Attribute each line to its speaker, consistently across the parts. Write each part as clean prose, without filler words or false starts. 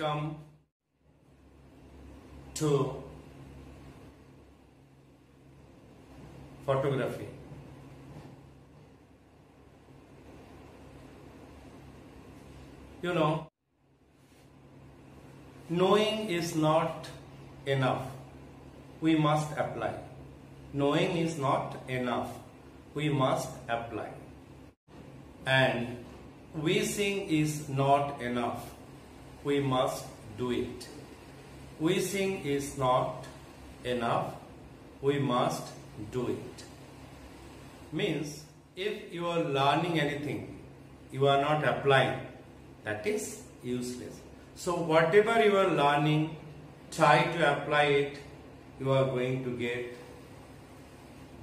Speaker 1: come to photography. You know, knowing is not enough. We must apply. Knowing is not enough. We must apply. And wishing is not enough. We must do it. Wishing is not enough. We must do it. Means if you are learning anything, you are not applying, that is useless. So whatever you are learning, try to apply it. You are going to get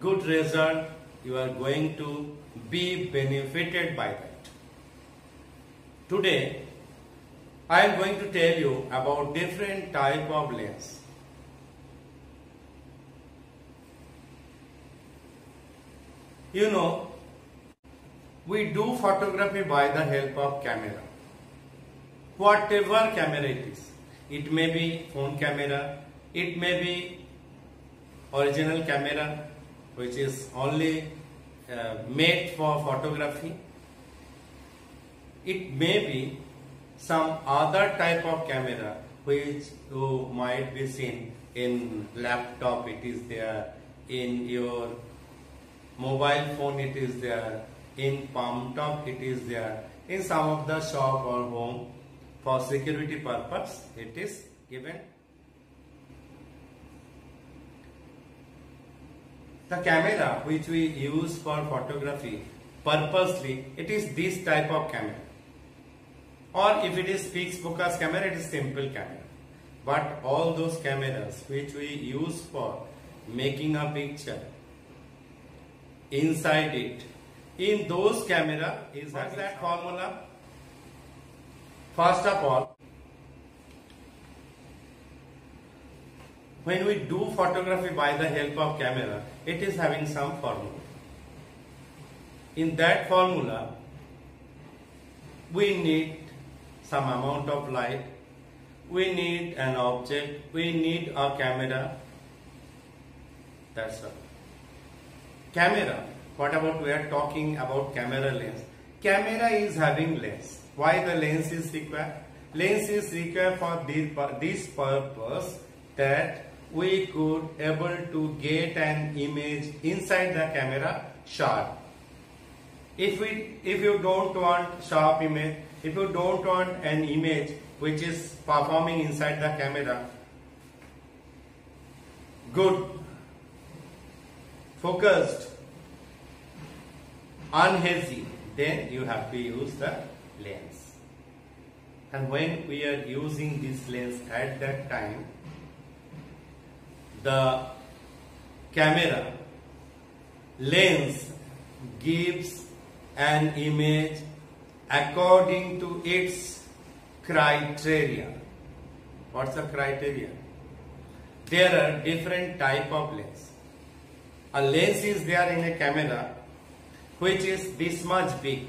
Speaker 1: good result. You are going to be benefited by that. Today, I am going to tell you about different type of lens. You know, we do photography by the help of camera. Whatever camera it is. It may be phone camera, it may be original camera which is only made for photography. It may be some other type of camera which you might be seen in laptop, it is there, in your mobile phone it is there, in palm top it is there, in some of the shop or home. For security purpose it is given. The camera which we use for photography purposely, it is this type of camera. Or if it is fixed focus camera, it is simple camera. But all those cameras which we use for making a picture, inside it, in those camera is what's that formula? First of all, when we do photography by the help of camera, it is having some formula. In that formula, we need some amount of light, we need an object, we need a camera. That's all. Camera, what about we are talking about camera lens? Camera is having lens. Why the lens is required? Lens is required for this purpose, that we could able to get an image inside the camera sharp. If you don't want sharp image, if you don't want an image which is performing inside the camera good, focused, unhazy, then you have to use the lens. And when we are using this lens at that time, the camera lens gives an image according to its criteria. What's the criteria? There are different type of lens. A lens is there in a camera which is this much big.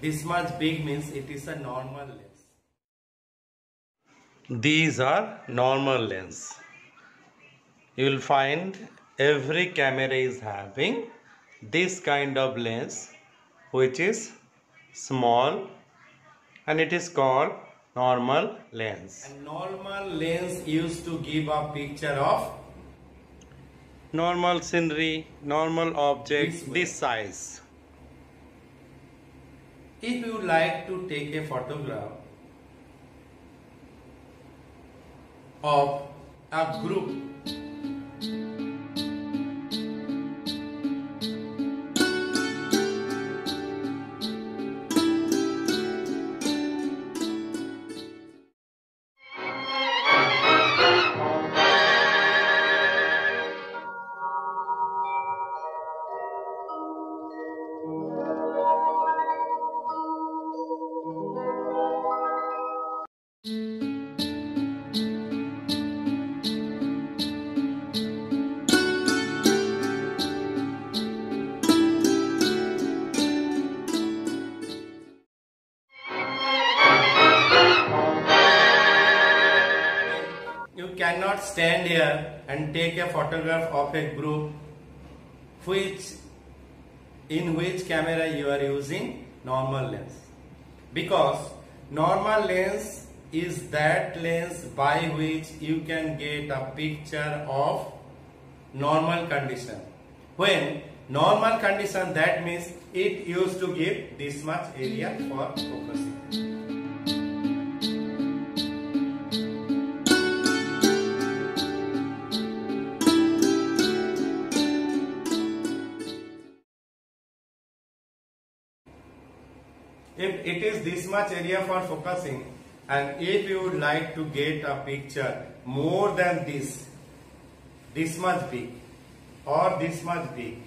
Speaker 1: This much big means it is a normal lens. These are normal lens. You will find every camera is having this kind of lens which is small, and it is called normal lens. And normal lens used to give a picture of normal scenery, normal objects, this size. If you like to take a photograph of a group, cannot stand here and take a photograph of a group in which camera you are using normal lens, because normal lens is that lens by which you can get a picture of normal condition. When normal condition, that means it used to give this much area for focusing. If it is this much area for focusing, and if you would like to get a picture more than this much big or this much big,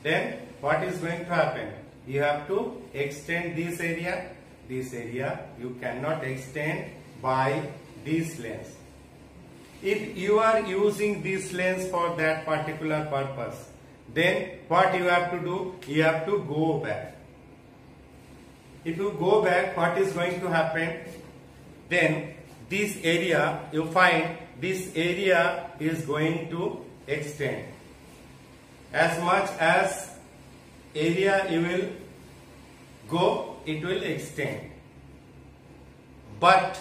Speaker 1: then what is going to happen? You have to extend this area. This area you cannot extend by this lens. If you are using this lens for that particular purpose, then what you have to do? You have to go back. If you go back, what is going to happen? Then this area, you find this area is going to extend. As much as area you will go, it will extend. But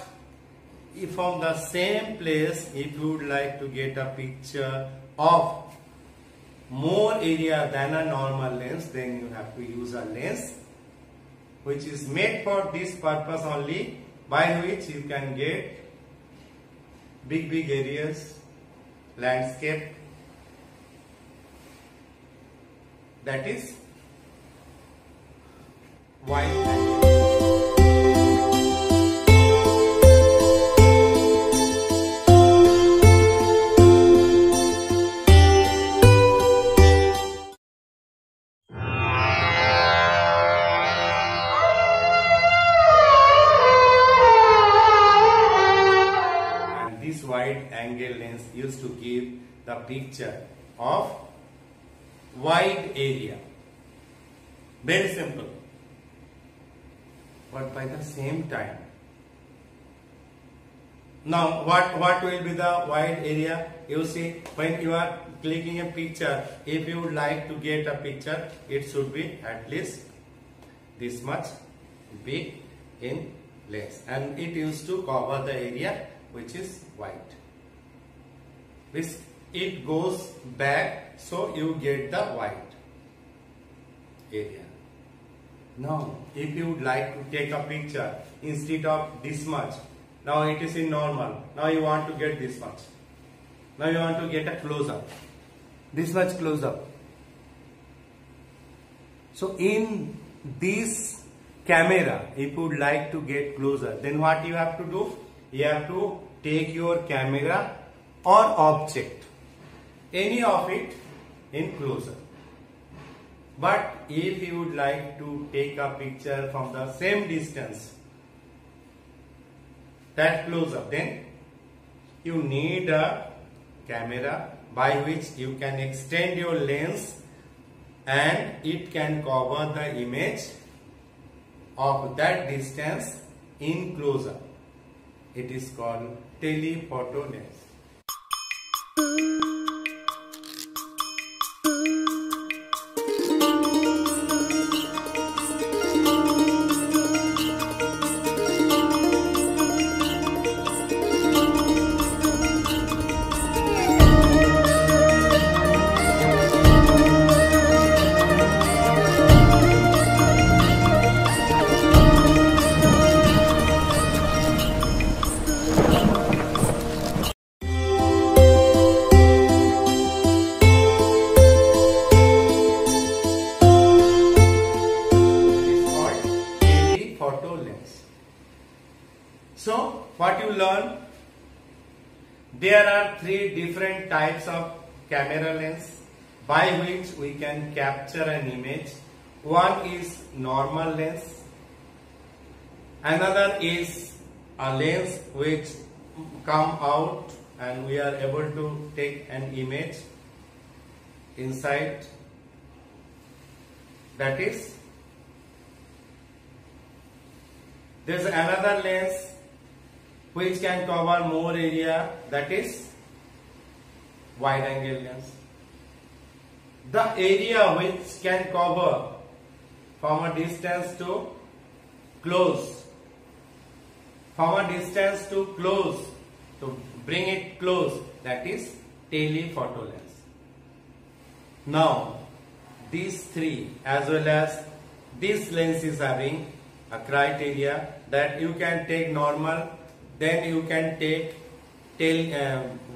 Speaker 1: if from the same place, if you would like to get a picture of more area than a normal lens, then you have to use a lens which is made for this purpose only, by which you can get big areas, landscape, that is wide angle. Wide angle lens used to give the picture of wide area. Very simple. But by the same time, now what will be the wide area? You see, when you are clicking a picture, if you would like to get a picture, it should be at least this much big in length, and it used to cover the area which is white. This it goes back, so you get the white area. Now, if you would like to take a picture instead of this much, now it is in normal. Now you want to get this much. Now you want to get a close up. This much close up. So in this camera, if you would like to get closer, then what you have to do? You have to take your camera or object, any of it, in closer. But if you would like to take a picture from the same distance, that close up, then you need a camera by which you can extend your lens and it can cover the image of that distance in closer. It is called telephoto lens. So, what you learn? There are three different types of camera lens by which we can capture an image. One is normal lens. Another is a lens which come out and we are able to take an image inside. That is, there is another lens which can cover more area, that is wide angle lens. The area which can cover from a distance to close, to bring it close, that is telephoto lens. Now these three as well as this lens is having a criteria that you can take normal, then you can take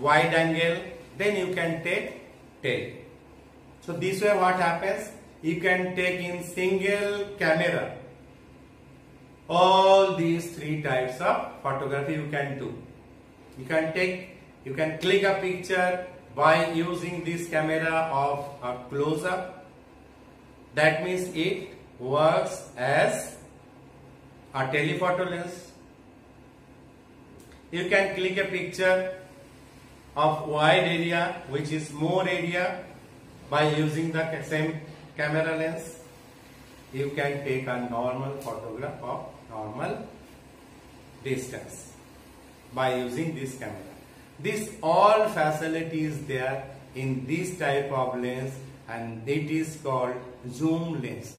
Speaker 1: wide angle, then you can take tele. So this way what happens, you can take in single camera all these three types of photography you can do. You can click a picture by using this camera of a close-up. That means it works as a telephoto lens. You can click a picture of wide area, which is more area, by using the same camera lens. You can take a normal photograph of normal distance by using this camera. This all facilities there in this type of lens, and it is called zoom lens.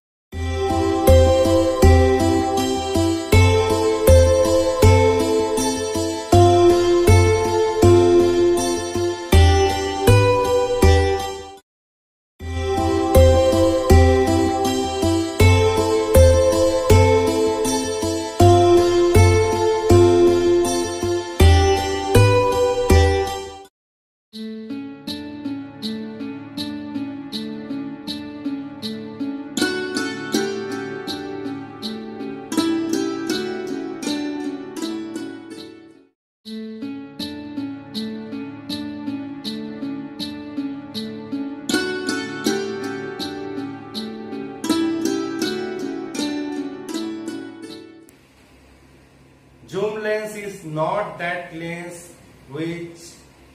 Speaker 1: Zoom lens is not that lens which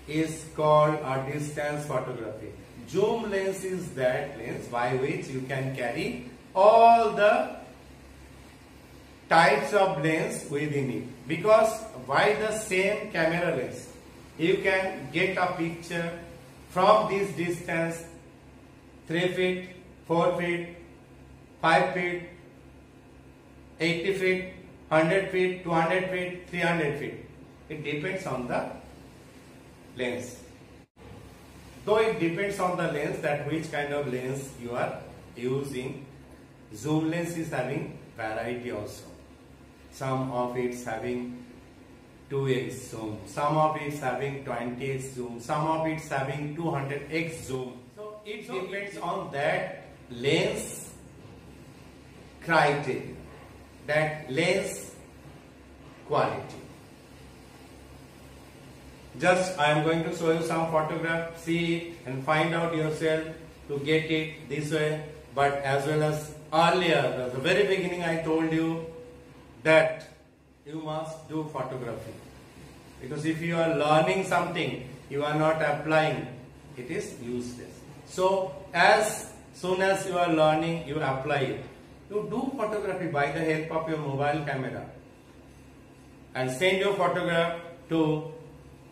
Speaker 1: is called a distance photography. Zoom lens is that lens by which you can carry all the types of lens within it. Because by the same camera lens, you can get a picture from this distance 3 feet, 4 feet, 5 feet, 80 feet, 100 feet, 200 feet, 300 feet. It depends on the lens. Though it depends on the lens, that which kind of lens you are using. Zoom lens is having variety also. Some of it's having 2x zoom, some of it's having 20x zoom, some of it's having 200x zoom. So it depends on that lens criteria, that lens quality. Just I am going to show you some photograph, see it and find out yourself to get it this way. But as well as earlier, at the very beginning, I told you that you must do photography, because if you are learning something, you are not applying, it is useless. So as soon as you are learning, you apply it. You do photography by the help of your mobile camera and send your photograph to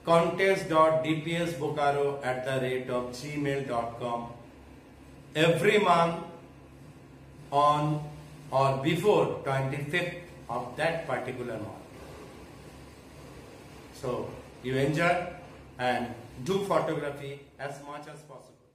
Speaker 1: contest.dpsbokaro@gmail.com every month on or before 25th of that particular month. So you enjoy and do photography as much as possible.